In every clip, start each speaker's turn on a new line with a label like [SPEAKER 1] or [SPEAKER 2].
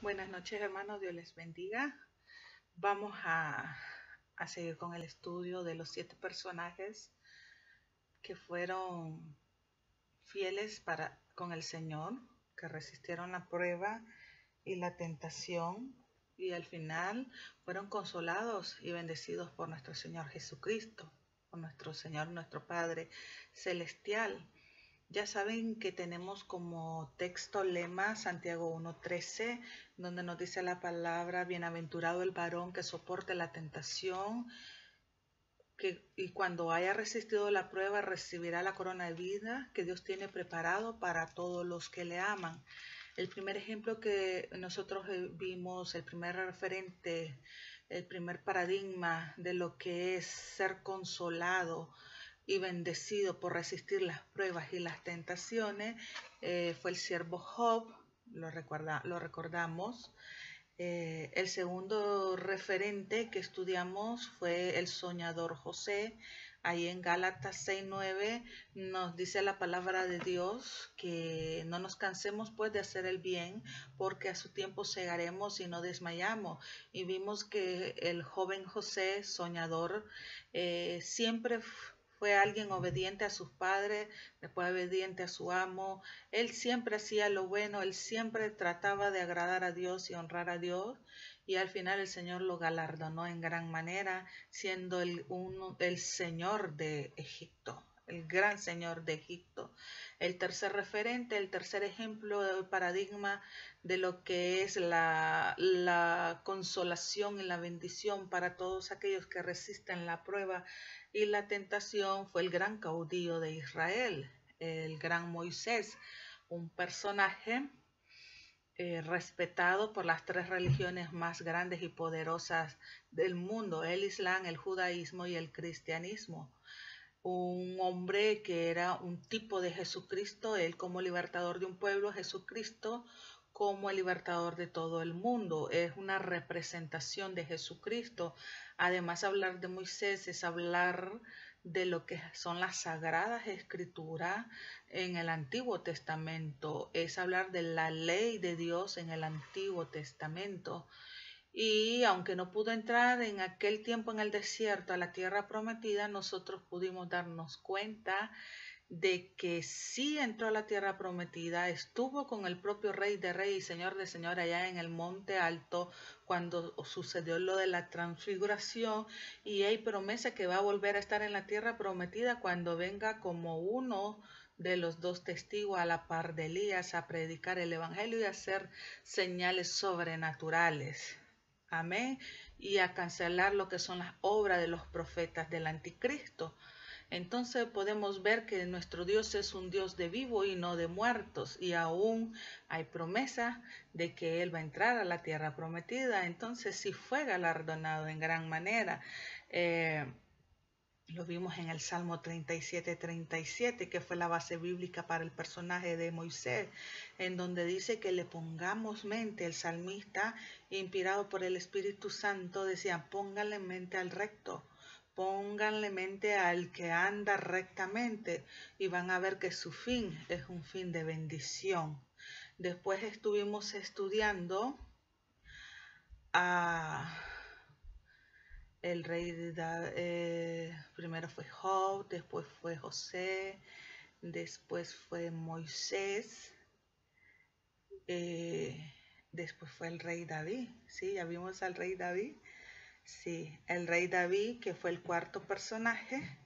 [SPEAKER 1] Buenas noches, hermanos. Dios les bendiga. Vamos a seguir con el estudio de los 7 personajes que fueron fieles con el Señor, que resistieron la prueba y la tentación y al final fueron consolados y bendecidos por nuestro Señor Jesucristo, por nuestro Señor, nuestro Padre Celestial. Ya saben que tenemos como texto lema Santiago 1:13, donde nos dice la palabra, bienaventurado el varón que soporte la tentación, y cuando haya resistido la prueba recibirá la corona de vida que Dios tiene preparado para todos los que le aman. El primer ejemplo que nosotros vimos, el primer referente, el primer paradigma de lo que es ser consolado y bendecido por resistir las pruebas y las tentaciones, fue el siervo Job, lo recordamos. El segundo referente que estudiamos fue el soñador José. Ahí en Gálatas 6:9 nos dice la palabra de Dios que no nos cansemos pues de hacer el bien, porque a su tiempo segaremos y no desmayamos. Y vimos que el joven José, soñador, siempre fue alguien obediente a sus padres, después obediente a su amo. Él siempre hacía lo bueno, él siempre trataba de agradar a Dios y honrar a Dios. Y al final el Señor lo galardonó en gran manera, siendo el Señor de Egipto, el gran Señor de Egipto. El tercer referente, el tercer ejemplo, el paradigma de lo que es la consolación y la bendición para todos aquellos que resisten la prueba y la tentación, fue el gran caudillo de Israel, el gran Moisés, un personaje respetado por las 3 religiones más grandes y poderosas del mundo, el Islam, el judaísmo y el cristianismo. Un hombre que era un tipo de Jesucristo, él como libertador de un pueblo, Jesucristo como el libertador de todo el mundo. Es una representación de Jesucristo. Además, hablar de Moisés es hablar de lo que son las sagradas escrituras en el Antiguo Testamento, es hablar de la ley de Dios en el Antiguo Testamento. Y aunque no pudo entrar en aquel tiempo en el desierto a la tierra prometida, nosotros pudimos darnos cuenta de que sí entró a la tierra prometida, estuvo con el propio Rey de Reyes y Señor de Señor allá en el monte alto cuando sucedió lo de la transfiguración, y hay promesa que va a volver a estar en la tierra prometida cuando venga como uno de los 2 testigos a la par de Elías a predicar el evangelio y a hacer señales sobrenaturales. Amén. Y a cancelar lo que son las obras de los profetas del anticristo. Entonces podemos ver que nuestro Dios es un Dios de vivo y no de muertos, y aún hay promesa de que Él va a entrar a la tierra prometida. Entonces sí fue galardonado en gran manera. Lo vimos en el Salmo 37:37, que fue la base bíblica para el personaje de Moisés, en donde dice que le pongamos mente. El salmista, inspirado por el Espíritu Santo, decía, pónganle mente al recto, pónganle mente al que anda rectamente, y van a ver que su fin es un fin de bendición. Después estuvimos estudiando a el rey primero fue Job, después fue José, después fue Moisés, después fue el rey David. Sí, ya vimos al rey David. Sí, el rey David, que fue el cuarto personaje.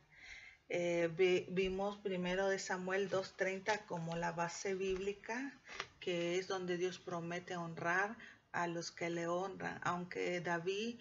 [SPEAKER 1] Vimos primero de Samuel 2:30 como la base bíblica, que es donde Dios promete honrar a los que le honran. Aunque David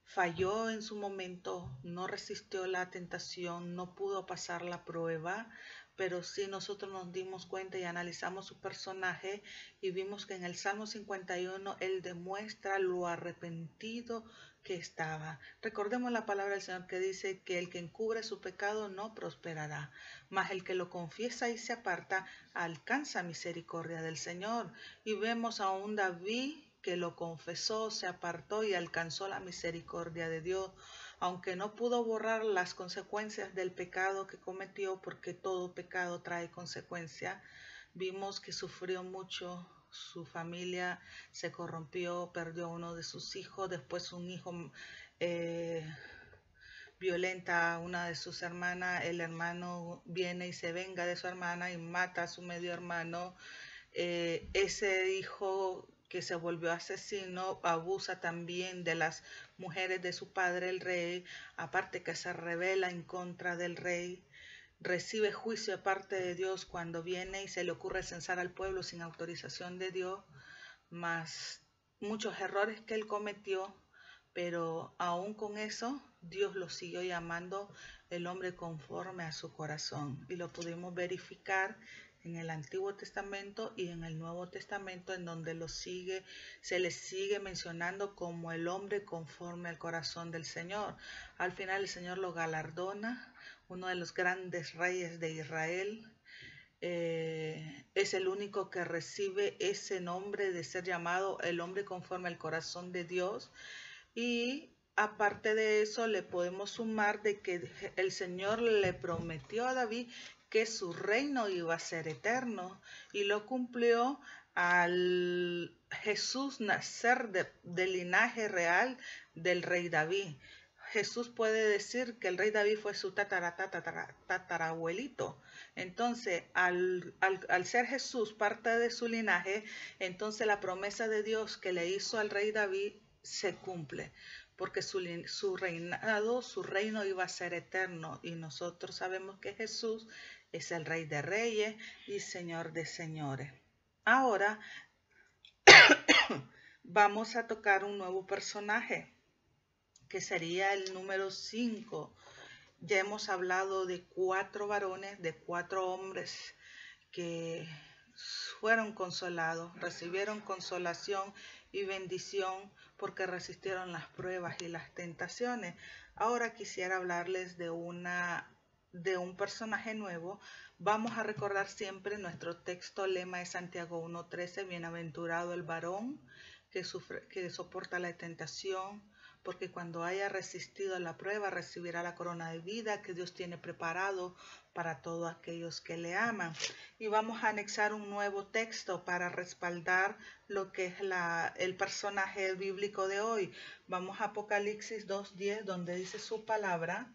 [SPEAKER 1] falló en su momento, no resistió la tentación, no pudo pasar la prueba, pero sí nosotros nos dimos cuenta y analizamos su personaje y vimos que en el Salmo 51 él demuestra lo arrepentido que estaba. Recordemos la palabra del Señor que dice que el que encubre su pecado no prosperará, mas el que lo confiesa y se aparta alcanza misericordia del Señor. Y vemos a un David que lo confesó, se apartó y alcanzó la misericordia de Dios, aunque no pudo borrar las consecuencias del pecado que cometió, porque todo pecado trae consecuencias. Vimos que sufrió mucho su familia se corrompió, perdió a uno de sus hijos, después un hijo eh, violenta a una de sus hermanas, el hermano viene y se venga de su hermana y mata a su medio hermano. Ese hijo que se volvió asesino abusa también de las mujeres de su padre, el rey, aparte que se rebela en contra del rey, recibe juicio de parte de Dios cuando viene y se le ocurre censar al pueblo sin autorización de Dios, más muchos errores que él cometió, pero aún con eso Dios lo siguió llamando el hombre conforme a su corazón, y lo pudimos verificar en el Antiguo Testamento y en el Nuevo Testamento, en donde se le sigue mencionando como el hombre conforme al corazón del Señor. Al final el Señor lo galardona, uno de los grandes reyes de Israel. Es el único que recibe ese nombre de ser llamado el hombre conforme al corazón de Dios. Y aparte de eso, le podemos sumar de que el Señor le prometió a David que su reino iba a ser eterno, y lo cumplió al Jesús nacer del linaje real del rey David. Jesús puede decir que el rey David fue su tatarabuelito. Entonces, al ser Jesús parte de su linaje, entonces la promesa de Dios que le hizo al rey David se cumple, porque su reinado, su reino iba a ser eterno, y nosotros sabemos que Jesús es el Rey de Reyes y Señor de Señores. Ahora vamos a tocar un nuevo personaje, que sería el número 5. Ya hemos hablado de 4 varones, de 4 hombres que fueron consolados, recibieron consolación y bendición porque resistieron las pruebas y las tentaciones. Ahora quisiera hablarles de un personaje nuevo. Vamos a recordar siempre nuestro texto lema de Santiago 1:13, bienaventurado el varón que soporta la tentación, porque cuando haya resistido la prueba recibirá la corona de vida que Dios tiene preparado para todos aquellos que le aman. Y vamos a anexar un nuevo texto para respaldar lo que es el personaje bíblico de hoy. Vamos a Apocalipsis 2:10, donde dice su palabra: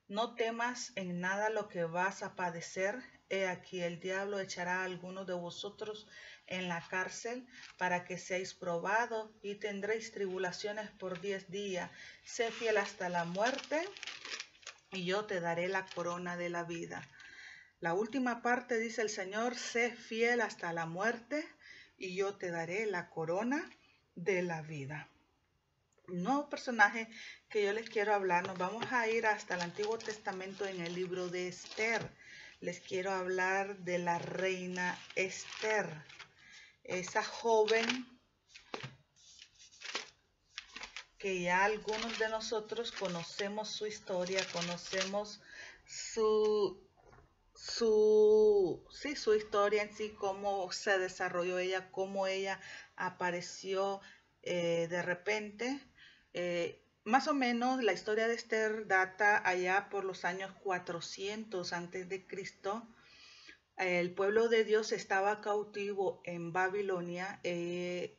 [SPEAKER 1] no temas en nada lo que vas a padecer. He aquí el diablo echará a algunos de vosotros en la cárcel para que seáis probados, y tendréis tribulaciones por 10 días. Sé fiel hasta la muerte y yo te daré la corona de la vida. La última parte dice el Señor: sé fiel hasta la muerte y yo te daré la corona de la vida. Un nuevo personaje que yo les quiero hablar, nos vamos a ir hasta el Antiguo Testamento en el libro de Esther. Les quiero hablar de la reina Esther, esa joven que ya algunos de nosotros conocemos su historia, conocemos su historia en sí, cómo se desarrolló ella, cómo ella apareció de repente. Más o menos la historia de Esther data allá por los años 400 antes de Cristo. El pueblo de Dios estaba cautivo en Babilonia.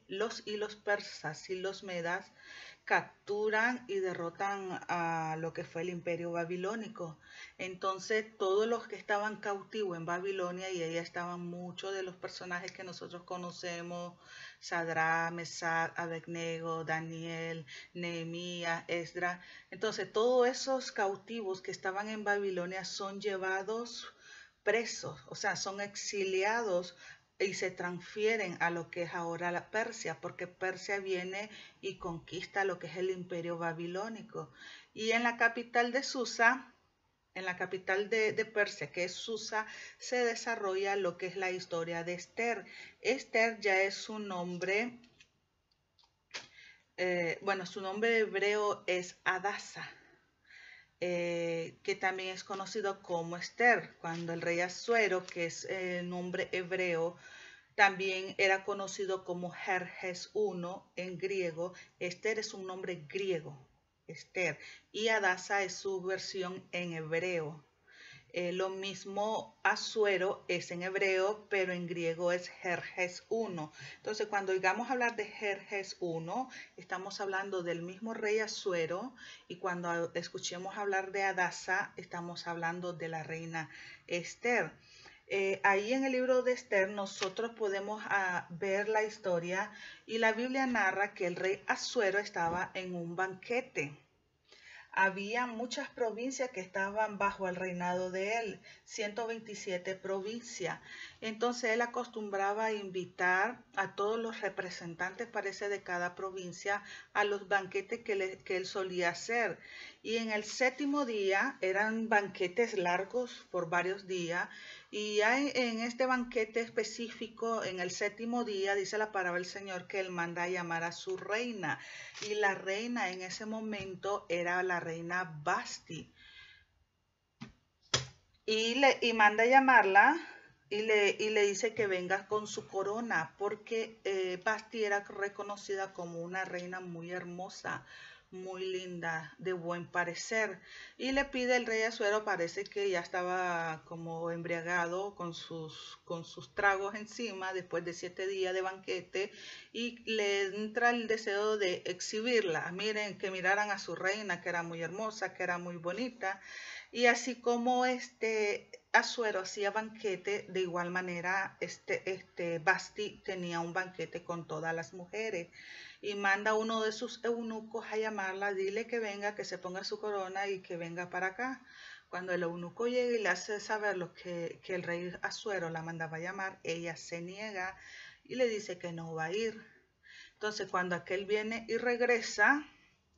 [SPEAKER 1] Los persas y los medas capturan y derrotan a lo que fue el imperio babilónico. Entonces todos los que estaban cautivos en Babilonia, y ahí estaban muchos de los personajes que nosotros conocemos: Sadrach, Mesach, Abednego, Daniel, Nehemías, Esdras. Entonces todos esos cautivos que estaban en Babilonia son llevados presos, o sea, son exiliados y se transfieren a lo que es ahora la Persia, porque Persia viene y conquista lo que es el imperio babilónico. Y en la capital de Susa, en la capital de Persia, que es Susa, se desarrolla lo que es la historia de Esther. Esther ya es su nombre, su nombre hebreo es Adasa. Que también es conocido como Esther. Cuando el rey Asuero, que es el nombre hebreo, también era conocido como Jerjes I en griego. Esther es un nombre griego, Esther, y Adasa es su versión en hebreo. Lo mismo Asuero es en hebreo, pero en griego es Jerjes 1. Entonces, cuando oigamos hablar de Jerjes 1, estamos hablando del mismo rey Asuero, y cuando escuchemos hablar de Adasa, estamos hablando de la reina Esther. Ahí en el libro de Esther nosotros podemos ver la historia, y la Biblia narra que el rey Asuero estaba en un banquete. Había muchas provincias que estaban bajo el reinado de él, 127 provincias. Entonces él acostumbraba a invitar a todos los representantes, parece, de cada provincia a los banquetes que él solía hacer. Y en el séptimo día eran banquetes largos por varios días. Y en este banquete específico, en el séptimo día, dice la palabra del Señor que él manda a llamar a su reina. Y la reina en ese momento era la reina Vasti. Y manda a llamarla y le dice que venga con su corona, porque Vasti era reconocida como una reina muy hermosa, muy linda, de buen parecer. Y le pide el rey Asuero, parece que ya estaba como embriagado con sus tragos encima después de 7 días de banquete, y le entra el deseo de exhibirla. Miren, que miraran a su reina, que era muy hermosa, que era muy bonita. Y así como Asuero hacía banquete, de igual manera Basti tenía un banquete con todas las mujeres, y manda a uno de sus eunucos a llamarla, dile que venga, que se ponga su corona y que venga para acá. Cuando el eunuco llega y le hace saber que el rey Asuero la mandaba a llamar, ella se niega y le dice que no va a ir. Entonces cuando aquel viene y regresa,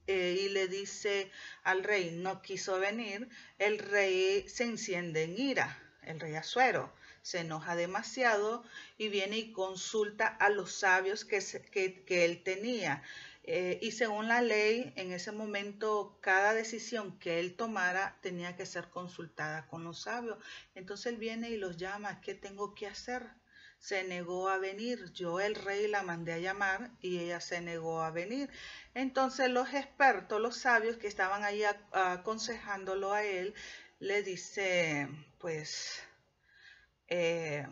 [SPEAKER 1] y le dice al rey no quiso venir, el rey se enciende en ira, el rey Asuero se enoja demasiado y viene y consulta a los sabios que él tenía. Y según la ley, en ese momento, cada decisión que él tomara tenía que ser consultada con los sabios. Entonces él viene y los llama, ¿qué tengo que hacer? Se negó a venir. Yo, el rey, la mandé a llamar y ella se negó a venir. Entonces los expertos, los sabios que estaban ahí aconsejándolo a él, le dice, pues, eh,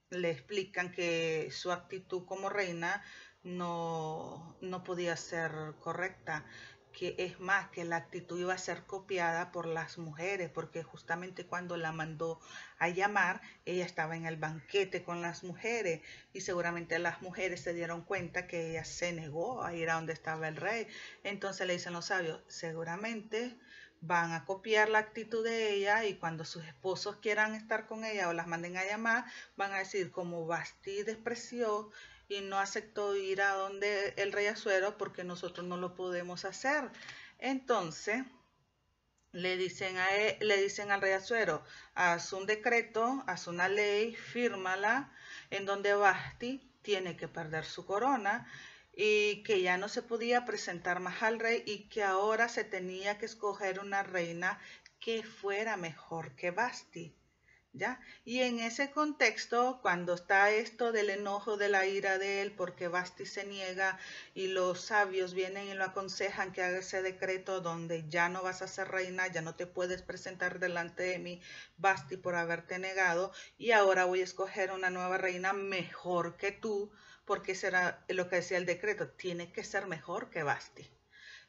[SPEAKER 1] le explican que su actitud como reina no podía ser correcta, que es más, que la actitud iba a ser copiada por las mujeres, porque justamente cuando la mandó a llamar, ella estaba en el banquete con las mujeres, y seguramente las mujeres se dieron cuenta que ella se negó a ir a donde estaba el rey. Entonces le dicen los sabios, seguramente van a copiar la actitud de ella, y cuando sus esposos quieran estar con ella o las manden a llamar, van a decir, como Basti despreció y no aceptó ir a donde el rey Asuero, porque nosotros no lo podemos hacer. Entonces le dicen al rey Asuero, haz un decreto, haz una ley, fírmala, en donde Basti tiene que perder su corona, y que ya no se podía presentar más al rey, y que ahora se tenía que escoger una reina que fuera mejor que Basti. ¿Ya? Y en ese contexto, cuando está esto del enojo, de la ira de él, porque Basti se niega, y los sabios vienen y lo aconsejan que haga ese decreto donde ya no vas a ser reina, ya no te puedes presentar delante de mí, Basti, por haberte negado, y ahora voy a escoger una nueva reina mejor que tú, porque será lo que decía el decreto, tiene que ser mejor que Basti.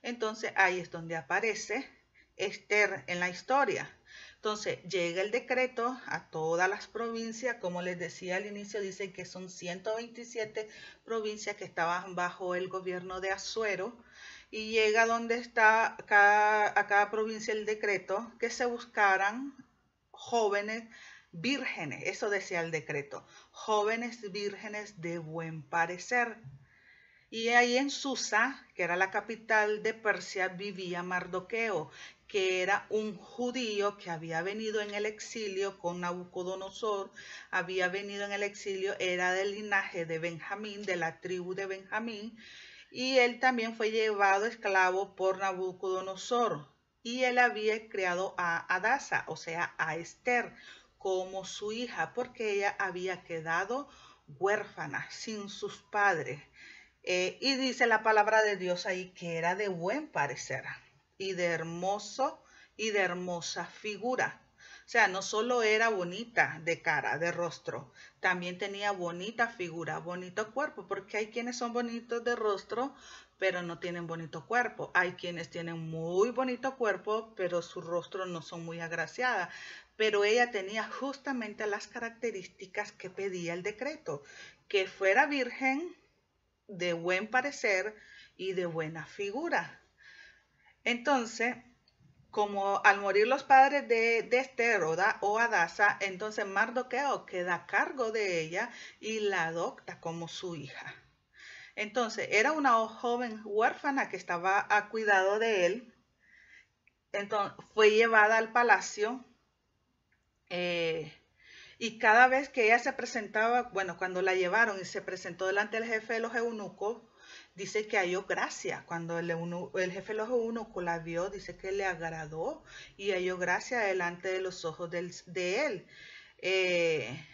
[SPEAKER 1] Entonces ahí es donde aparece Esther en la historia. Entonces llega el decreto a todas las provincias, como les decía al inicio, dice que son 127 provincias que estaban bajo el gobierno de Asuero, y llega donde está a cada provincia el decreto que se buscaran jóvenes vírgenes, eso decía el decreto, jóvenes vírgenes de buen parecer. Y ahí en Susa, que era la capital de Persia, vivía Mardoqueo, que era un judío que había venido en el exilio con Nabucodonosor, había venido en el exilio, era del linaje de Benjamín, de la tribu de Benjamín, y él también fue llevado esclavo por Nabucodonosor, y él había criado a Adasa, o sea, a Esther, como su hija, porque ella había quedado huérfana, sin sus padres. Y dice la palabra de Dios ahí que era de buen parecer y de hermosa figura. sea, no solo era bonita de cara, de rostro, también tenía bonita figura, bonito cuerpo, porque hay quienes son bonitos de rostro, pero no tienen bonito cuerpo. Hay quienes tienen muy bonito cuerpo, pero su rostro no son muy agraciadas. Pero ella tenía justamente las características que pedía el decreto, que fuera virgen, de buen parecer y de buena figura. Entonces, como al morir los padres de Esther o Adasa, entonces Mardoqueo queda a cargo de ella y la adopta como su hija. Entonces, era una joven huérfana que estaba a cuidado de él. Entonces, fue llevada al palacio eh, y cada vez que ella se presentaba, bueno, cuando la llevaron y se presentó delante del jefe de los eunucos, dice que halló gracia. Cuando el jefe de los eunucos la vio, dice que le agradó y halló gracia delante de los ojos de él. Eh,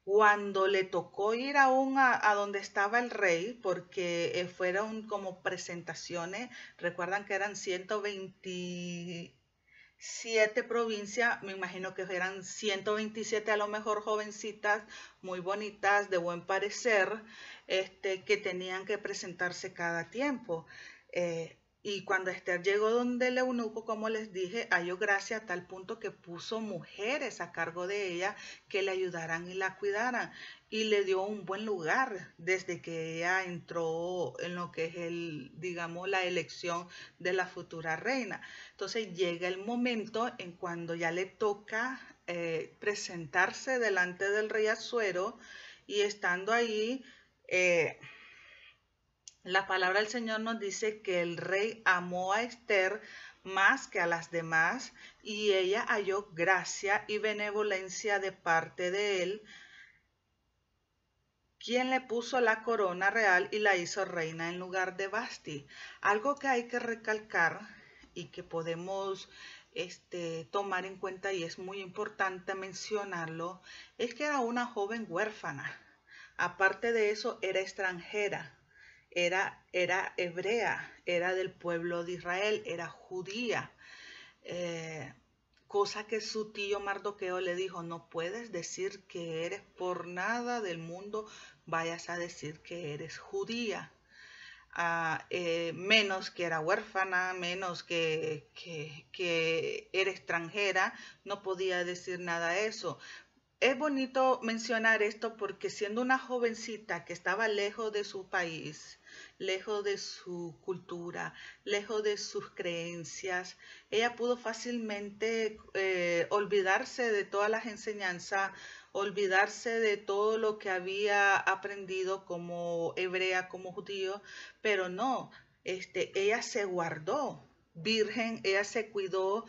[SPEAKER 1] Cuando le tocó ir aún a donde estaba el rey, porque fueron como presentaciones, recuerdan que eran 127 provincias, me imagino que eran 127 a lo mejor jovencitas muy bonitas, de buen parecer, que tenían que presentarse cada tiempo. Y cuando Esther llegó donde el eunuco, como les dije, halló gracia a tal punto que puso mujeres a cargo de ella que le ayudaran y la cuidaran. Y le dio un buen lugar desde que ella entró en lo que es digamos, la elección de la futura reina. Entonces llega el momento en cuando ya le toca presentarse delante del rey Asuero y estando ahí, la palabra del Señor nos dice que el rey amó a Esther más que a las demás y ella halló gracia y benevolencia de parte de él, quien le puso la corona real y la hizo reina en lugar de Vasti. Algo que hay que recalcar y que podemos tomar en cuenta y es muy importante mencionarlo, es que era una joven huérfana. Aparte de eso, era extranjera. Era hebrea, era del pueblo de Israel, era judía. Eh, Cosa que su tío Mardoqueo le dijo, no puedes decir que eres por nada del mundo, vayas a decir que eres judía. Menos que era huérfana, menos que era extranjera, no podía decir nada de eso. Es bonito mencionar esto porque siendo una jovencita que estaba lejos de su país, lejos de su cultura, lejos de sus creencias, ella pudo fácilmente olvidarse de todas las enseñanzas, olvidarse de todo lo que había aprendido como hebrea, como judío, pero no, ella se guardó virgen, ella se cuidó,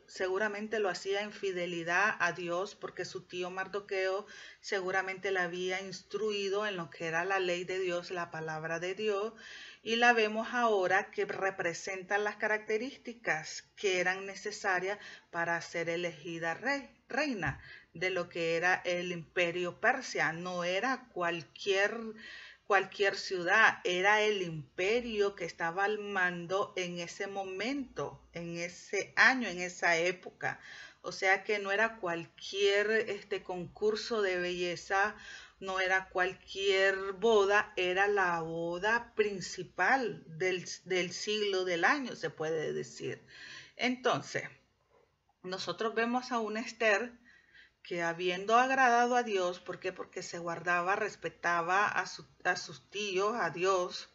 [SPEAKER 1] seguramente lo hacía en fidelidad a Dios, porque su tío Mardoqueo seguramente la había instruido en lo que era la ley de Dios, la palabra de Dios, y la vemos ahora que representan las características que eran necesarias para ser elegida reina de lo que era el imperio persia. No era cualquier ciudad, era el imperio que estaba al mando en ese momento, en ese año, en esa época. O sea que no era cualquier concurso de belleza, no era cualquier boda, era la boda principal del siglo del año, se puede decir. Entonces, nosotros vemos a una Esther que habiendo agradado a Dios, ¿por qué? Porque se guardaba, respetaba a sus tíos, a Dios,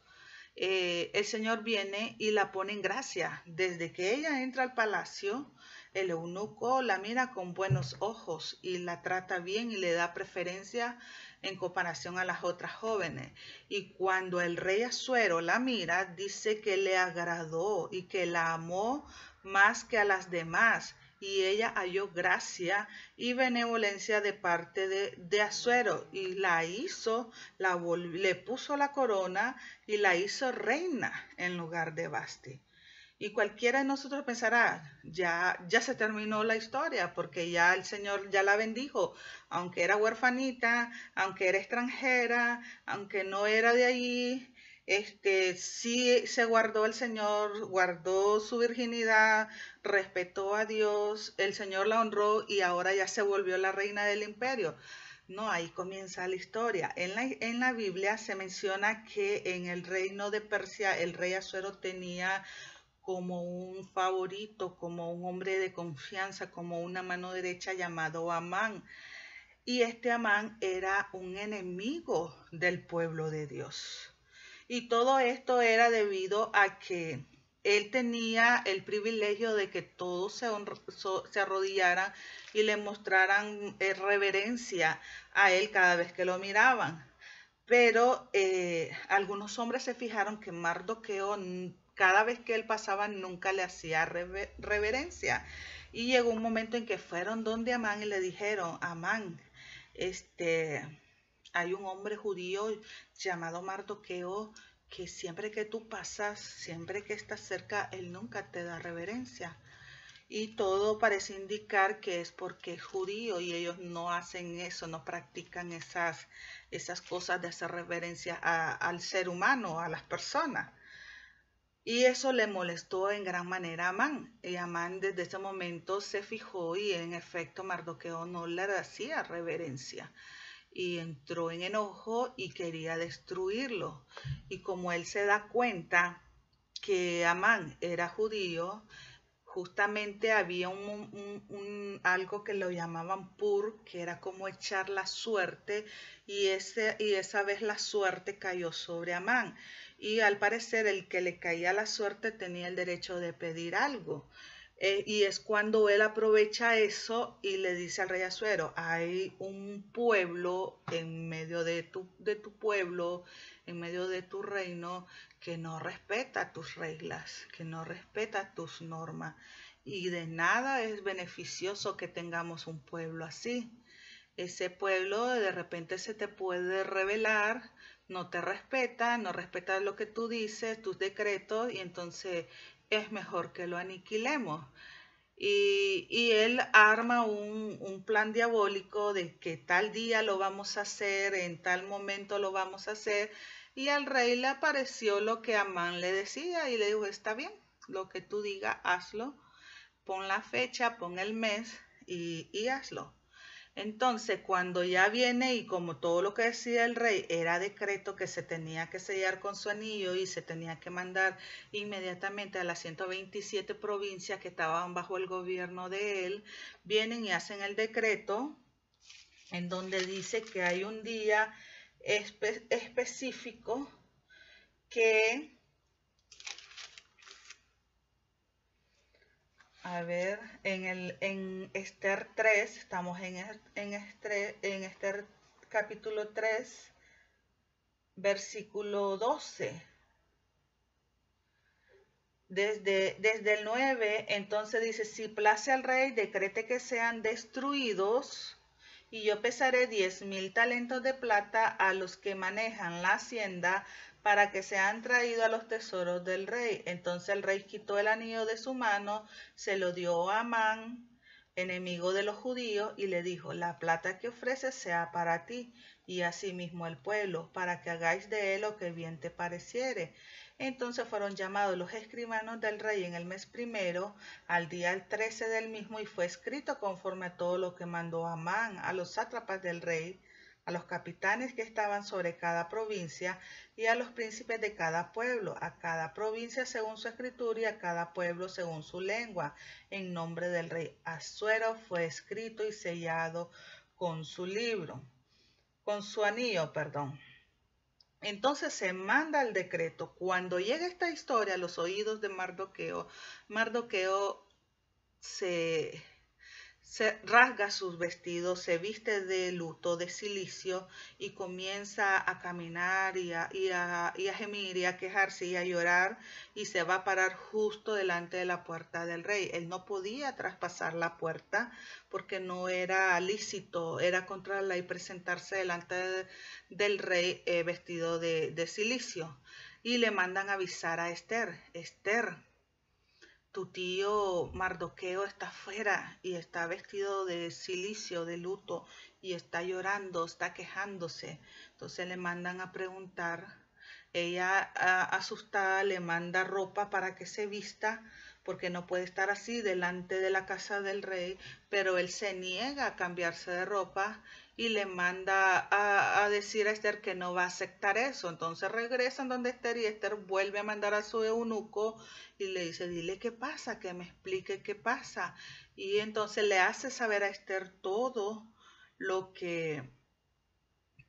[SPEAKER 1] el Señor viene y la pone en gracia. Desde que ella entra al palacio, el eunuco la mira con buenos ojos y la trata bien y le da preferencia en comparación a las otras jóvenes. Y cuando el rey Asuero la mira, dice que le agradó y que la amó más que a las demás. Y ella halló gracia y benevolencia de parte de Asuero y la hizo, le puso la corona y la hizo reina en lugar de Vasti. Y cualquiera de nosotros pensará, ya se terminó la historia porque ya el Señor ya la bendijo, aunque era huerfanita, aunque era extranjera, aunque no era de allí, Sí se guardó el Señor, guardó su virginidad, respetó a Dios, el Señor la honró y ahora ya se volvió la reina del imperio. No, ahí comienza la historia. En la Biblia se menciona que en el reino de Persia el rey Asuero tenía como un favorito, como un hombre de confianza, como una mano derecha llamado Amán. Y este Amán era un enemigo del pueblo de Dios. Y todo esto era debido a que él tenía el privilegio de que todos se arrodillaran y le mostraran reverencia a él cada vez que lo miraban. Pero algunos hombres se fijaron que Mardoqueo, cada vez que él pasaba, nunca le hacía reverencia. Y llegó un momento en que fueron donde Amán y le dijeron, Amán, este, hay un hombre judío llamado Mardoqueo que siempre que tú pasas, siempre que estás cerca, él nunca te da reverencia. Y todo parece indicar que es porque es judío y ellos no hacen eso, no practican esas cosas de hacer reverencia al ser humano, a las personas. Y eso le molestó en gran manera a Amán. Y Amán desde ese momento se fijó y en efecto Mardoqueo no le hacía reverencia y entró en enojo y quería destruirlo. Y como él se da cuenta que Amán era judío, justamente había algo que lo llamaban pur, que era como echar la suerte, y esa vez la suerte cayó sobre Amán. Y al parecer el que le caía la suerte tenía el derecho de pedir algo. Y es cuando él aprovecha eso y le dice al rey Asuero, hay un pueblo en medio de tu pueblo, en medio de tu reino, que no respeta tus reglas, que no respeta tus normas. Y de nada es beneficioso que tengamos un pueblo así. Ese pueblo de repente se te puede rebelar, no te respeta, no respeta lo que tú dices, tus decretos, y entonces es mejor que lo aniquilemos. Y él arma un plan diabólico de que tal día lo vamos a hacer, en tal momento lo vamos a hacer, y al rey le pareció lo que Amán le decía y le dijo, está bien, lo que tú digas, hazlo, pon la fecha, pon el mes y hazlo. Entonces, cuando ya viene y como todo lo que decía el rey era decreto que se tenía que sellar con su anillo y se tenía que mandar inmediatamente a las 127 provincias que estaban bajo el gobierno de él, vienen y hacen el decreto en donde dice que hay un día específico que, a ver, en Esther 3, estamos en Esther capítulo 3, versículo 12. Desde el 9, entonces dice, si place al rey, decrete que sean destruidos, y yo pesaré 10,000 talentos de plata a los que manejan la hacienda para que sean traídos a los tesoros del rey. Entonces el rey quitó el anillo de su mano, se lo dio a Amán, enemigo de los judíos, y le dijo, la plata que ofreces sea para ti, y asimismo el pueblo, para que hagáis de él lo que bien te pareciere. Entonces fueron llamados los escribanos del rey en el mes primero, al día 13 del mismo, y fue escrito conforme a todo lo que mandó Amán a los sátrapas del rey, a los capitanes que estaban sobre cada provincia, y a los príncipes de cada pueblo, a cada provincia según su escritura y a cada pueblo según su lengua. En nombre del rey Asuero fue escrito y sellado con su libro, con su anillo, perdón. Entonces se manda el decreto. Cuando llega esta historia a los oídos de Mardoqueo, Mardoqueo se, se rasga sus vestidos, se viste de luto, de cilicio, y comienza a caminar y a gemir y a quejarse y a llorar, y se va a parar justo delante de la puerta del rey. Él no podía traspasar la puerta porque no era lícito, era contra la ley presentarse del rey vestido de cilicio. Y le mandan avisar a Esther, Esther, tu tío Mardoqueo está afuera y está vestido de cilicio, de luto, y está llorando, está quejándose. Entonces le mandan a preguntar Ella, asustada, le manda ropa para que se vista, porque no puede estar así delante de la casa del rey, pero él se niega a cambiarse de ropa y le manda a decir a Esther que no va a aceptar eso. Entonces regresan donde Esther y Esther vuelve a mandar a su eunuco y le dice, dile qué pasa, que me explique qué pasa. Y entonces le hace saber a Esther lo que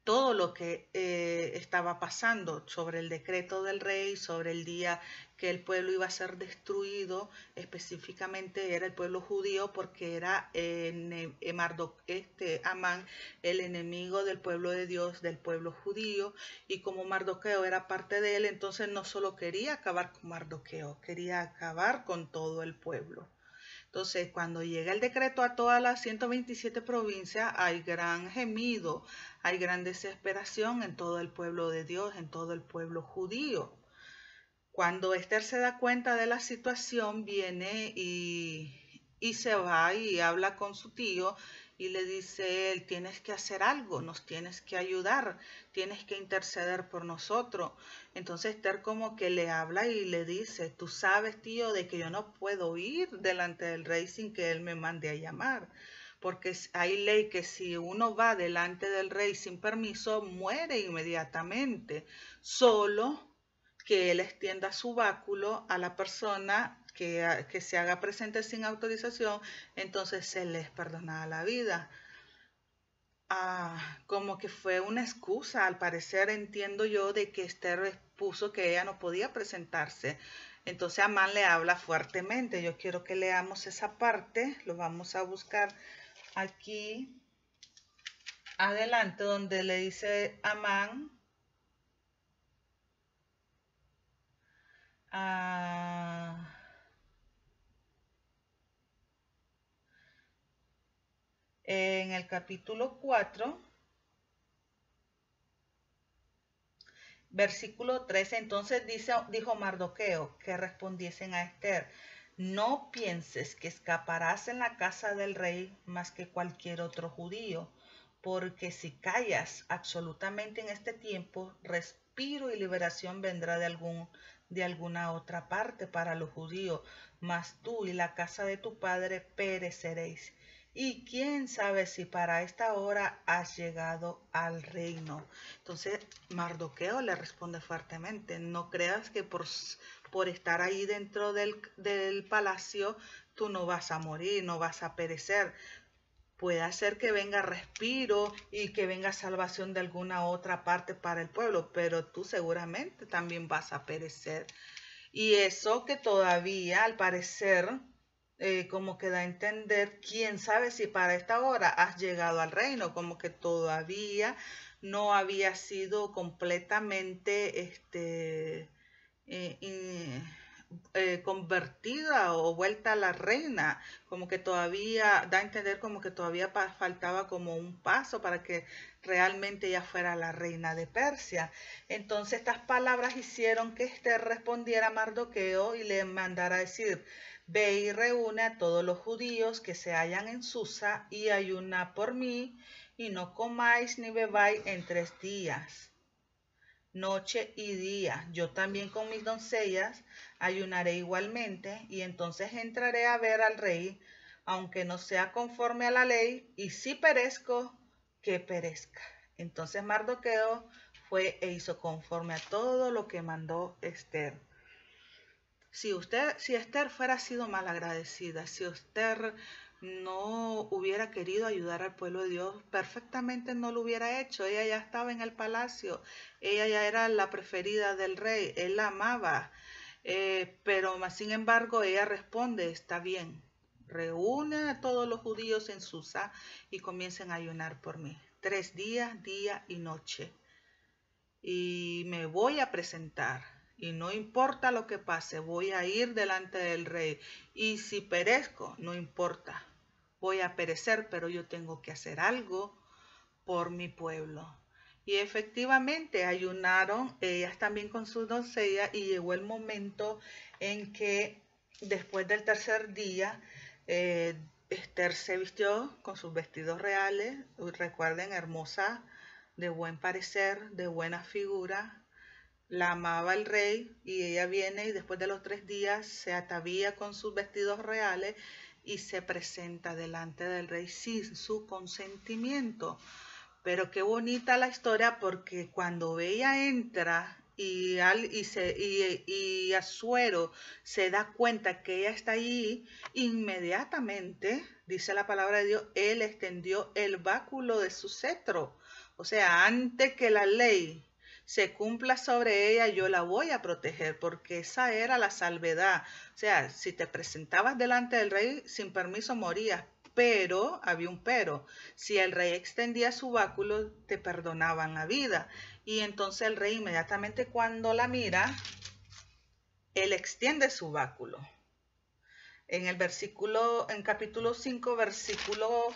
[SPEAKER 1] todo lo que estaba pasando sobre el decreto del rey, sobre el día que el pueblo iba a ser destruido, específicamente era el pueblo judío porque era Amán el enemigo del pueblo de Dios, del pueblo judío, y como Mardoqueo era parte de él, entonces no solo quería acabar con Mardoqueo, quería acabar con todo el pueblo. Entonces, cuando llega el decreto a todas las 127 provincias, hay gran gemido, hay gran desesperación en todo el pueblo de Dios, en todo el pueblo judío. Cuando Esther se da cuenta de la situación, viene y se va y habla con su tío y le dice, él, tienes que hacer algo, nos tienes que ayudar, tienes que interceder por nosotros. Entonces Esther como que le habla y le dice, tú sabes, tío, de que yo no puedo ir delante del rey sin que él me mande a llamar, porque hay ley que si uno va delante del rey sin permiso, muere inmediatamente. Solo que él extienda su báculo a la persona que se haga presente sin autorización, entonces se les perdona la vida. Como que fue una excusa, al parecer entiendo yo, de que Esther puso que ella no podía presentarse. Entonces Amán le habla fuertemente. Yo quiero que leamos esa parte, lo vamos a buscar aquí adelante, donde le dice Amán, en el capítulo 4, versículo 13, entonces dijo Mardoqueo que respondiesen a Esther, no pienses que escaparás en la casa del rey más que cualquier otro judío, porque si callas absolutamente en este tiempo, respiro y liberación vendrá de alguna otra parte para los judíos, mas tú y la casa de tu padre pereceréis. Y quién sabe si para esta hora has llegado al reino. Entonces Mardoqueo le responde fuertemente, no creas que por estar ahí dentro del palacio tú no vas a morir, no vas a perecer. Puede ser que venga respiro y que venga salvación de alguna otra parte para el pueblo, pero tú seguramente también vas a perecer. Y eso que todavía, al parecer, como que da a entender, quién sabe si para esta hora has llegado al reino, como que todavía no había sido completamente eh, convertida o vuelta a la reina, como que todavía da a entender como que todavía faltaba como un paso para que realmente ella fuera la reina de Persia. Entonces estas palabras hicieron que Esther respondiera a Mardoqueo y le mandara a decir, ve y reúne a todos los judíos que se hallan en Susa y ayuna por mí, y no comáis ni bebáis en 3 días, noche y día. Yo también con mis doncellas ayunaré igualmente, y entonces entraré a ver al rey, aunque no sea conforme a la ley, y si perezco, que perezca. Entonces Mardoqueo fue e hizo conforme a todo lo que mandó Esther. Si Esther fuera sido malagradecida, si Esther no hubiera querido ayudar al pueblo de Dios, perfectamente no lo hubiera hecho. Ella ya estaba en el palacio, ella ya era la preferida del rey, él la amaba. Pero más sin embargo ella responde, está bien, reúne a todos los judíos en Susa y comiencen a ayunar por mí. 3 días, día y noche. Y me voy a presentar. Y no importa lo que pase, voy a ir delante del rey. Y si perezco, no importa. Voy a perecer, pero yo tengo que hacer algo por mi pueblo. Y efectivamente ayunaron ellas también con sus doncellas y llegó el momento en que después del tercer día, Esther se vistió con sus vestidos reales, recuerden, hermosa, de buen parecer, de buena figura, la amaba el rey y ella viene y después de los 3 días se atavía con sus vestidos reales y se presenta delante del rey sin su consentimiento. Pero qué bonita la historia porque cuando ella entra y Asuero se da cuenta que ella está allí, inmediatamente, dice la palabra de Dios, él extendió el báculo de su cetro. O sea, antes que la ley se cumpla sobre ella, yo la voy a proteger, porque esa era la salvedad. O sea, si te presentabas delante del rey sin permiso, morías. Pero, había un pero, si el rey extendía su báculo, te perdonaban la vida. Y entonces el rey inmediatamente cuando la mira, él extiende su báculo. En capítulo 5, versículo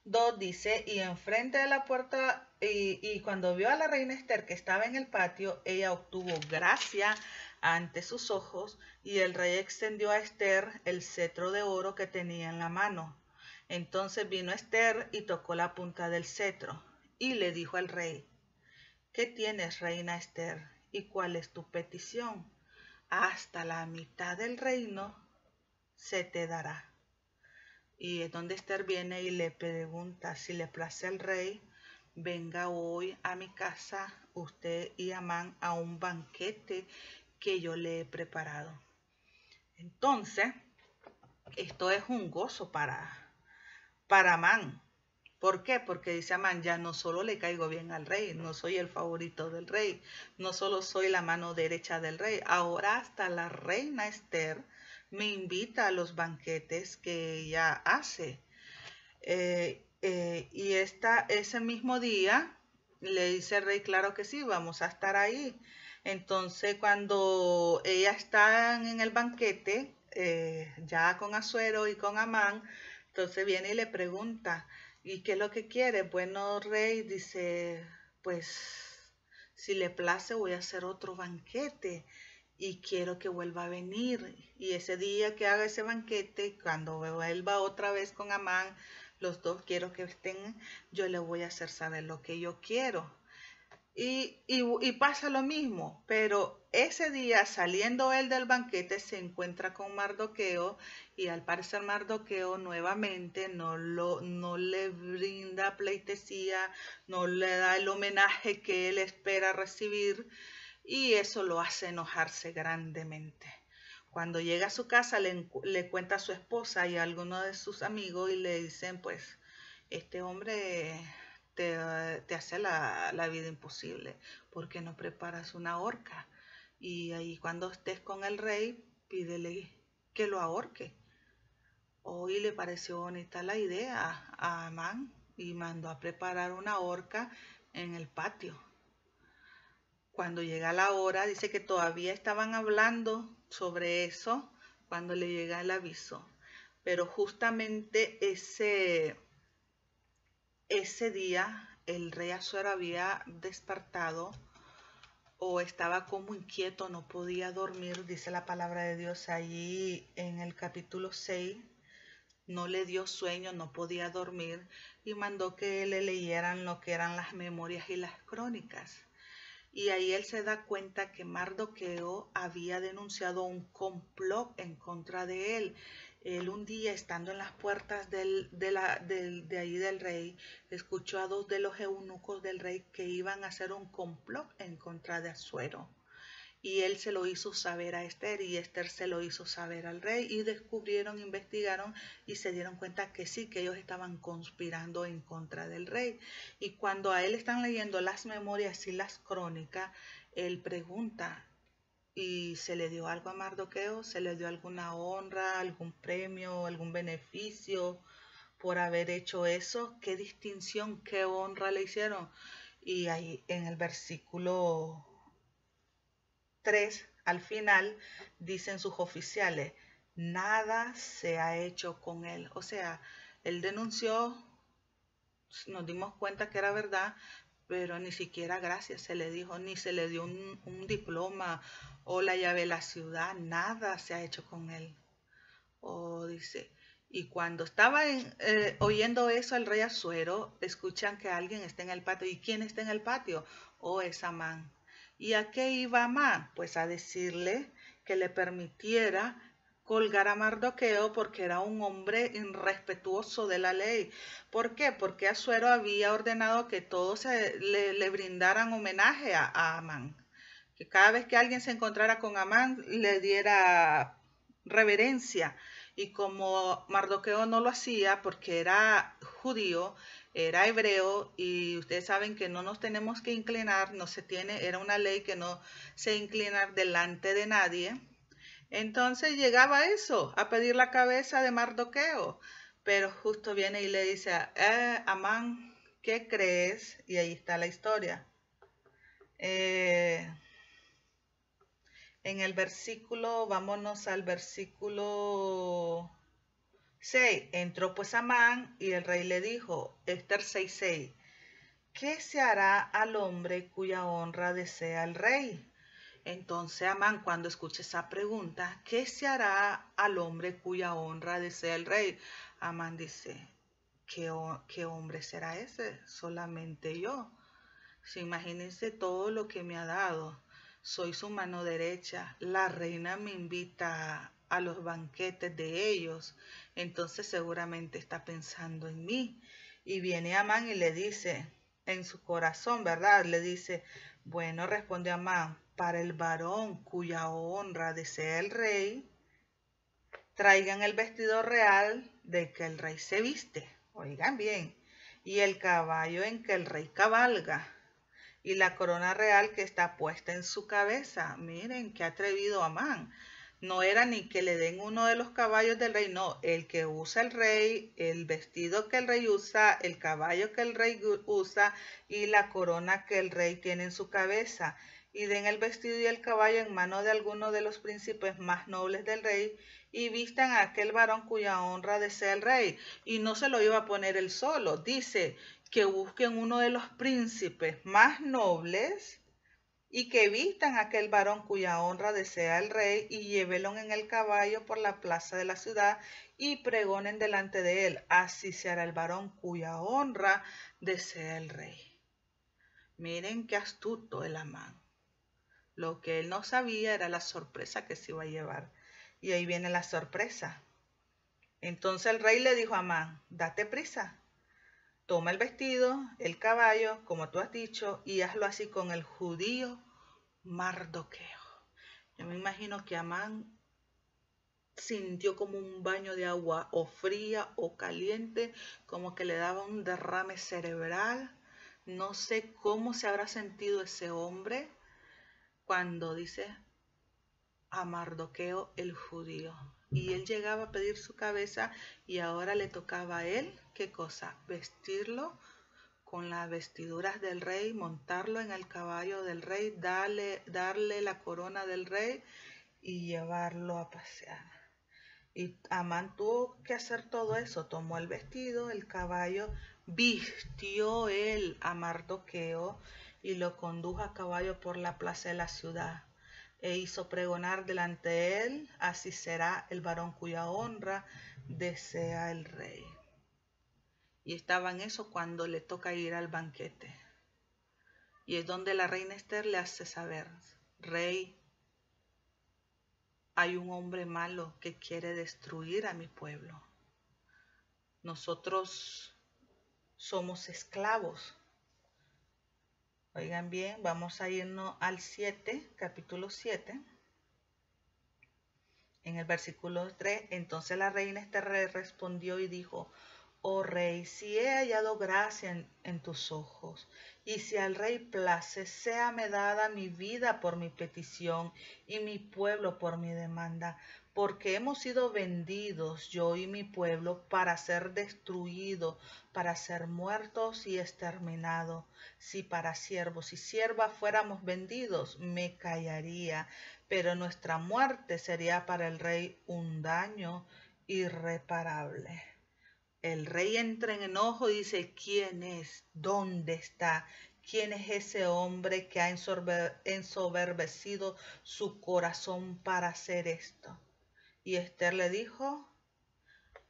[SPEAKER 1] 2 dice, y enfrente de la puerta, y cuando vio a la reina Esther que estaba en el patio, ella obtuvo gracia ante sus ojos, y el rey extendió a Esther el cetro de oro que tenía en la mano. Entonces vino Esther y tocó la punta del cetro, y le dijo al rey, ¿qué tienes, reina Esther? ¿Y cuál es tu petición? Hasta la mitad del reino se te dará. Y es donde Esther viene y le pregunta, si le place al rey, venga hoy a mi casa usted y Amán a un banquete que yo le he preparado. Entonces, esto es un gozo para Amán. ¿Por qué? Porque dice Amán, ya no solo le caigo bien al rey, no soy el favorito del rey, no solo soy la mano derecha del rey, ahora hasta la reina Esther me invita a los banquetes que ella hace. Y ese mismo día le dice el rey, claro que sí, vamos a estar ahí. Entonces cuando ella está en el banquete, ya con Asuero y con Amán, entonces viene y le pregunta, ¿y qué es lo que quiere? Bueno, rey, dice, pues si le place voy a hacer otro banquete y quiero que vuelva a venir. Y ese día que haga ese banquete, cuando vuelva otra vez con Amán, los dos quiero que estén, yo le voy a hacer saber lo que yo quiero. Y pasa lo mismo, pero ese día saliendo él del banquete se encuentra con Mardoqueo y al parecer Mardoqueo nuevamente no le brinda pleitesía, no le da el homenaje que él espera recibir y eso lo hace enojarse grandemente. Cuando llega a su casa le cuenta a su esposa y a alguno de sus amigos y le dicen, pues, este hombre te hace la vida imposible, porque no preparas una horca. Y ahí cuando estés con el rey, pídele que lo ahorque. Hoy le pareció bonita la idea a Amán y mandó a preparar una horca en el patio. Cuando llega la hora, dice que todavía estaban hablando sobre eso cuando le llega el aviso. Pero justamente ese día el rey Asuero había despertado o estaba como inquieto, no podía dormir, dice la palabra de Dios allí en el capítulo 6. No le dio sueño, no podía dormir y mandó que le leyeran lo que eran las memorias y las crónicas. Y ahí él se da cuenta que Mardoqueo había denunciado un complot en contra de él. Él un día, estando en las puertas de ahí del rey, escuchó a dos de los eunucos del rey que iban a hacer un complot en contra de Asuero. Y él se lo hizo saber a Esther y Esther se lo hizo saber al rey y descubrieron, investigaron y se dieron cuenta que sí, que ellos estaban conspirando en contra del rey. Y cuando a él están leyendo las memorias y las crónicas, él pregunta, ¿y se le dio algo a Mardoqueo? ¿Se le dio alguna honra, algún premio, algún beneficio por haber hecho eso? ¿Qué distinción, qué honra le hicieron? Y ahí en el versículo 3, al final, dicen sus oficiales, nada se ha hecho con él. O sea, él denunció, nos dimos cuenta que era verdad, pero ni siquiera gracias se le dijo, ni se le dio un diploma o la llave de la ciudad, nada se ha hecho con él. O dice, y cuando estaba oyendo eso el rey Asuero, escuchan que alguien está en el patio. ¿Y quién está en el patio? Oh, es Amán. ¿Y a qué iba Amán? Pues a decirle que le permitiera colgar a Mardoqueo porque era un hombre irrespetuoso de la ley. ¿Por qué? Porque Asuero había ordenado que todos le brindaran homenaje a Amán. Que cada vez que alguien se encontrara con Amán le diera reverencia. Y como Mardoqueo no lo hacía porque era judío, era hebreo, y ustedes saben que no nos tenemos que inclinar, no se tiene, era una ley que no se inclinar delante de nadie. Entonces llegaba eso, a pedir la cabeza de Mardoqueo. Pero justo viene y le dice, Amán, ¿qué crees? Y ahí está la historia. En el versículo, vámonos al versículo 6. Entró pues Amán y el rey le dijo, Esther 6:6, ¿qué se hará al hombre cuya honra desea el rey? Entonces Amán, cuando escucha esa pregunta, ¿qué se hará al hombre cuya honra desea el rey? Amán dice, ¿qué hombre será ese? Solamente yo. Si imagínense todo lo que me ha dado. Soy su mano derecha. La reina me invita a los banquetes de ellos. Entonces seguramente está pensando en mí. Y viene Amán y le dice, en su corazón, ¿verdad? Le dice, bueno, responde Amán, para el varón cuya honra desea el rey, traigan el vestido real de que el rey se viste. Oigan bien. Y el caballo en que el rey cabalga y la corona real que está puesta en su cabeza. Miren qué atrevido Amán. No era ni que le den uno de los caballos del rey, no, el que usa el rey, el vestido que el rey usa, el caballo que el rey usa y la corona que el rey tiene en su cabeza. Y den el vestido y el caballo en mano de alguno de los príncipes más nobles del rey y vistan a aquel varón cuya honra desea el rey. Y no se lo iba a poner él solo, dice que busquen uno de los príncipes más nobles y que vistan a aquel varón cuya honra desea el rey y llévenlo en el caballo por la plaza de la ciudad y pregonen delante de él. Así se hará el varón cuya honra desea el rey. Miren qué astuto el Amán. Lo que él no sabía era la sorpresa que se iba a llevar. Y ahí viene la sorpresa. Entonces el rey le dijo a Amán, date prisa. Toma el vestido, el caballo, como tú has dicho, y hazlo así con el judío Mardoqueo. Yo me imagino que Amán sintió como un baño de agua o fría o caliente, como que le daba un derrame cerebral. No sé cómo se habrá sentido ese hombre cuando dice a Mardoqueo el judío. Y él llegaba a pedir su cabeza y ahora le tocaba a él, ¿qué cosa? Vestirlo con las vestiduras del rey, montarlo en el caballo del rey, darle la corona del rey y llevarlo a pasear. Y Amán tuvo que hacer todo eso, tomó el vestido, el caballo, vistió él a Mardoqueo y lo condujo a caballo por la plaza de la ciudad e hizo pregonar delante de él, así será el varón cuya honra desea el rey. Y estaba en eso cuando le toca ir al banquete. Y es donde la reina Esther le hace saber, rey, hay un hombre malo que quiere destruir a mi pueblo. Nosotros somos esclavos. Oigan bien, vamos a irnos al 7, capítulo 7. En el versículo 3, entonces la reina Esther respondió y dijo, oh rey, si he hallado gracia en tus ojos, y si al rey place, séame dada mi vida por mi petición y mi pueblo por mi demanda, porque hemos sido vendidos, yo y mi pueblo, para ser destruidos, para ser muertos y exterminados. Si para siervos y siervas fuéramos vendidos, me callaría, pero nuestra muerte sería para el rey un daño irreparable. El rey entra en enojo y dice, ¿quién es? ¿Dónde está? ¿Quién es ese hombre que ha ensoberbecido su corazón para hacer esto? Y Esther le dijo,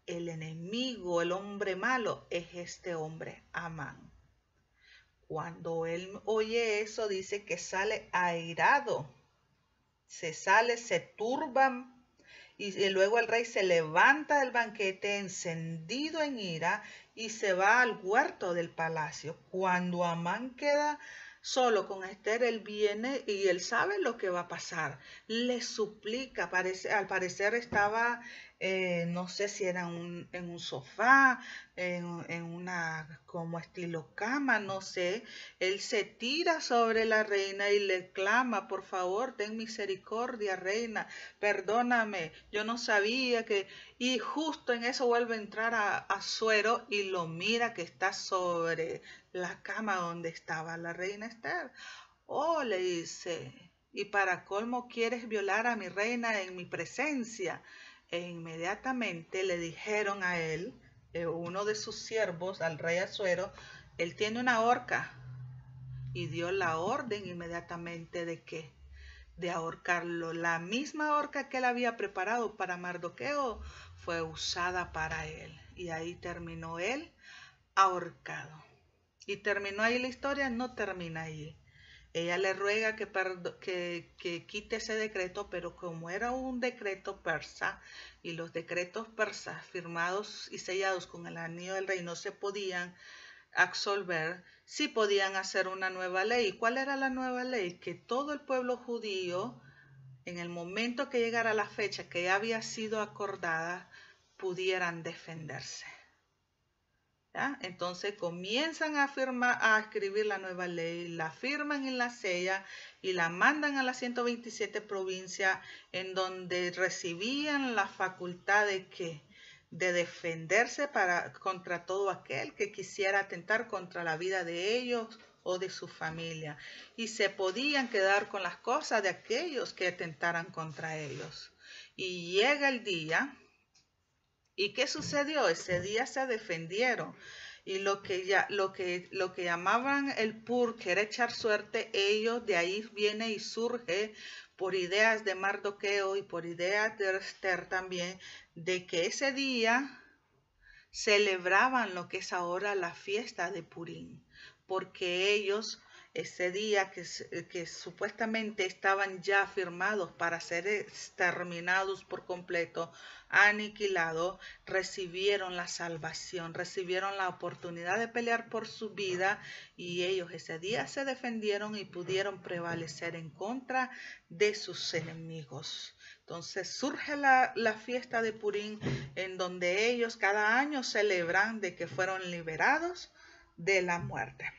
[SPEAKER 1] el enemigo, el hombre malo, es este hombre, Amán. Cuando él oye eso, dice que sale airado, se turba, y luego el rey se levanta del banquete encendido en ira y se va al huerto del palacio. Cuando Amán queda solo con Esther, él viene y él sabe lo que va a pasar. Le suplica, al parecer estaba, no sé si era en un sofá, en una como estilo cama, no sé. Él se tira sobre la reina y le clama, por favor, ten misericordia, reina, perdóname, yo no sabía que... Y justo en eso vuelve a entrar a Suero y lo mira que está sobre la cama donde estaba la reina Esther. Oh, le dice, y para colmo quieres violar a mi reina en mi presencia. E inmediatamente le dijeron a él, uno de sus siervos, al rey Asuero, él tiene una horca y dio la orden inmediatamente de que de ahorcarlo. La misma horca que él había preparado para Mardoqueo fue usada para él. Y ahí terminó él ahorcado. ¿Y terminó ahí la historia? No termina ahí. Ella le ruega que quite ese decreto, pero como era un decreto persa y los decretos persas firmados y sellados con el anillo del rey no se podían absolver, sí podían hacer una nueva ley. ¿Cuál era la nueva ley? Que todo el pueblo judío, en el momento que llegara la fecha que ya había sido acordada, pudieran defenderse. ¿Ya? Entonces comienzan a escribir la nueva ley, la firman en la sella y la mandan a las 127 provincias, en donde recibían la facultad de defenderse contra todo aquel que quisiera atentar contra la vida de ellos o de su familia, y se podían quedar con las cosas de aquellos que atentaran contra ellos. Y llega el día. ¿Y qué sucedió? Ese día se defendieron. Y lo que llamaban el pur, que era echar suerte, ellos de ahí viene y surge por ideas de Mardoqueo y por ideas de Esther también, de que ese día celebraban lo que es ahora la fiesta de Purim, porque ellos ese día que supuestamente estaban ya firmados para ser exterminados por completo, aniquilados, recibieron la salvación, recibieron la oportunidad de pelear por su vida, y ellos ese día se defendieron y pudieron prevalecer en contra de sus enemigos. Entonces surge la fiesta de Purim, en donde ellos cada año celebran de que fueron liberados de la muerte.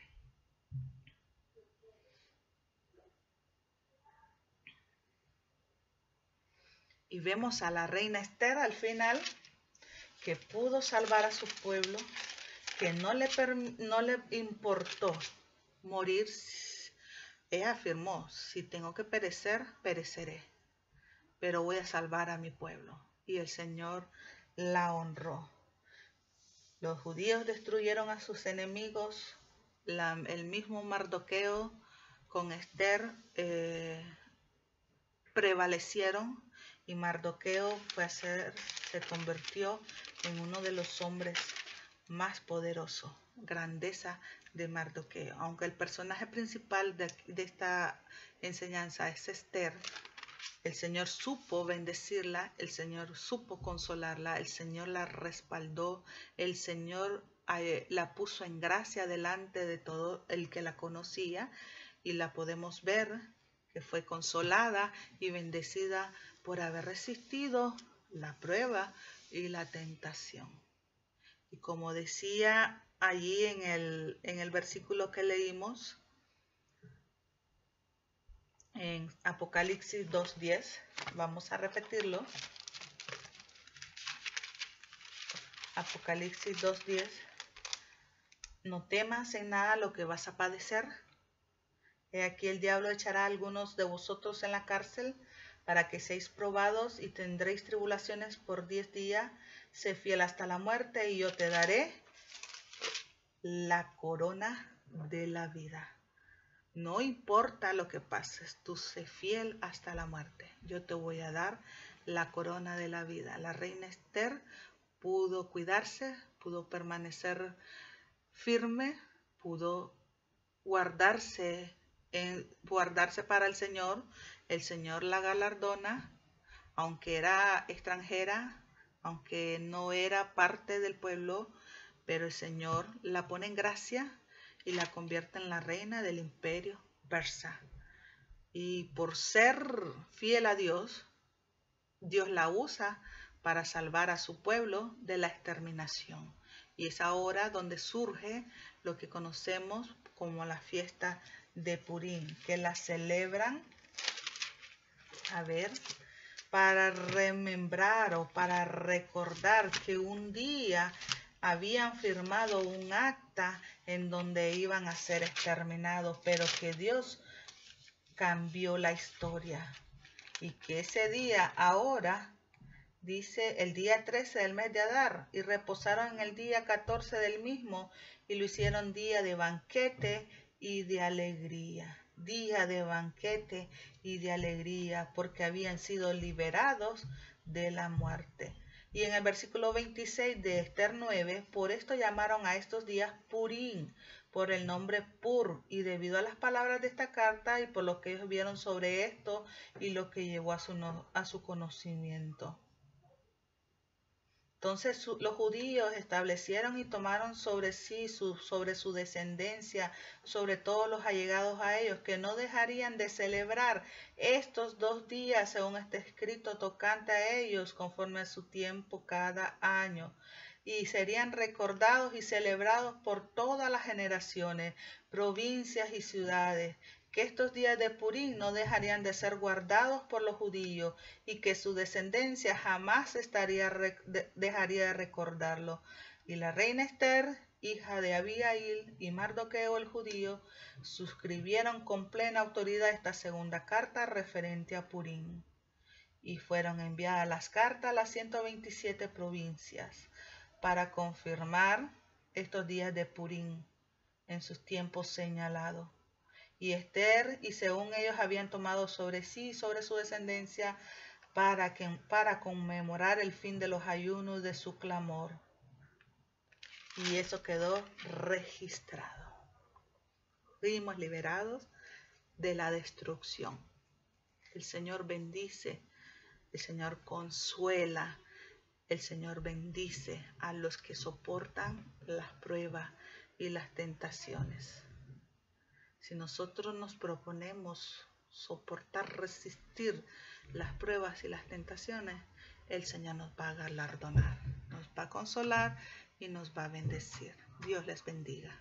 [SPEAKER 1] Y vemos a la reina Esther al final, que pudo salvar a su pueblo, que no le importó morir. Ella afirmó, si tengo que perecer, pereceré, pero voy a salvar a mi pueblo. Y el Señor la honró. Los judíos destruyeron a sus enemigos. El mismo Mardoqueo con Esther prevalecieron, y Mardoqueo se convirtió en uno de los hombres más poderosos. Grandeza de Mardoqueo. Aunque el personaje principal de esta enseñanza es Esther, el Señor supo bendecirla, el Señor supo consolarla, el Señor la respaldó, el Señor la puso en gracia delante de todo el que la conocía, y la podemos ver que fue consolada y bendecida por haber resistido la prueba y la tentación. Y como decía allí en el versículo que leímos, en Apocalipsis 2:10, vamos a repetirlo. Apocalipsis 2:10. No temas en nada lo que vas a padecer. He aquí el diablo echará a algunos de vosotros en la cárcel para que seáis probados, y tendréis tribulaciones por 10 días. Sé fiel hasta la muerte y yo te daré la corona de la vida. No importa lo que pases, tú sé fiel hasta la muerte. Yo te voy a dar la corona de la vida. La reina Esther pudo cuidarse, pudo permanecer firme, pudo guardarse para el Señor la galardona, aunque era extranjera, aunque no era parte del pueblo, pero el Señor la pone en gracia y la convierte en la reina del imperio persa. Y por ser fiel a Dios, Dios la usa para salvar a su pueblo de la exterminación. Y es ahora donde surge lo que conocemos como la fiesta de Purim, que la celebran, para remembrar o para recordar que un día habían firmado un acta en donde iban a ser exterminados, pero que Dios cambió la historia y que ese día ahora dice el día 13 del mes de Adar, y reposaron en el día 14 del mismo, y lo hicieron día de banquete y de alegría. Día de banquete y de alegría, porque habían sido liberados de la muerte. Y en el versículo 26 de Esther 9, por esto llamaron a estos días Purim, por el nombre Pur, y debido a las palabras de esta carta y por lo que ellos vieron sobre esto y lo que llevó a su conocimiento. Entonces los judíos establecieron y tomaron sobre sí, sobre su descendencia, sobre todos los allegados a ellos, que no dejarían de celebrar estos 2 días, según está escrito, tocante a ellos, conforme a su tiempo cada año. Y serían recordados y celebrados por todas las generaciones, provincias y ciudades, que estos días de Purim no dejarían de ser guardados por los judíos y que su descendencia jamás dejaría de recordarlo. Y la reina Esther, hija de Abigail, y Mardoqueo el judío, suscribieron con plena autoridad esta segunda carta referente a Purim. Y fueron enviadas las cartas a las 127 provincias para confirmar estos días de Purim en sus tiempos señalados. Y Esther, y según ellos habían tomado sobre sí y sobre su descendencia para conmemorar el fin de los ayunos de su clamor. Y eso quedó registrado. Fuimos liberados de la destrucción. El Señor bendice, el Señor consuela, el Señor bendice a los que soportan las pruebas y las tentaciones. Si nosotros nos proponemos soportar, resistir las pruebas y las tentaciones, el Señor nos va a galardonar, nos va a consolar y nos va a bendecir. Dios les bendiga.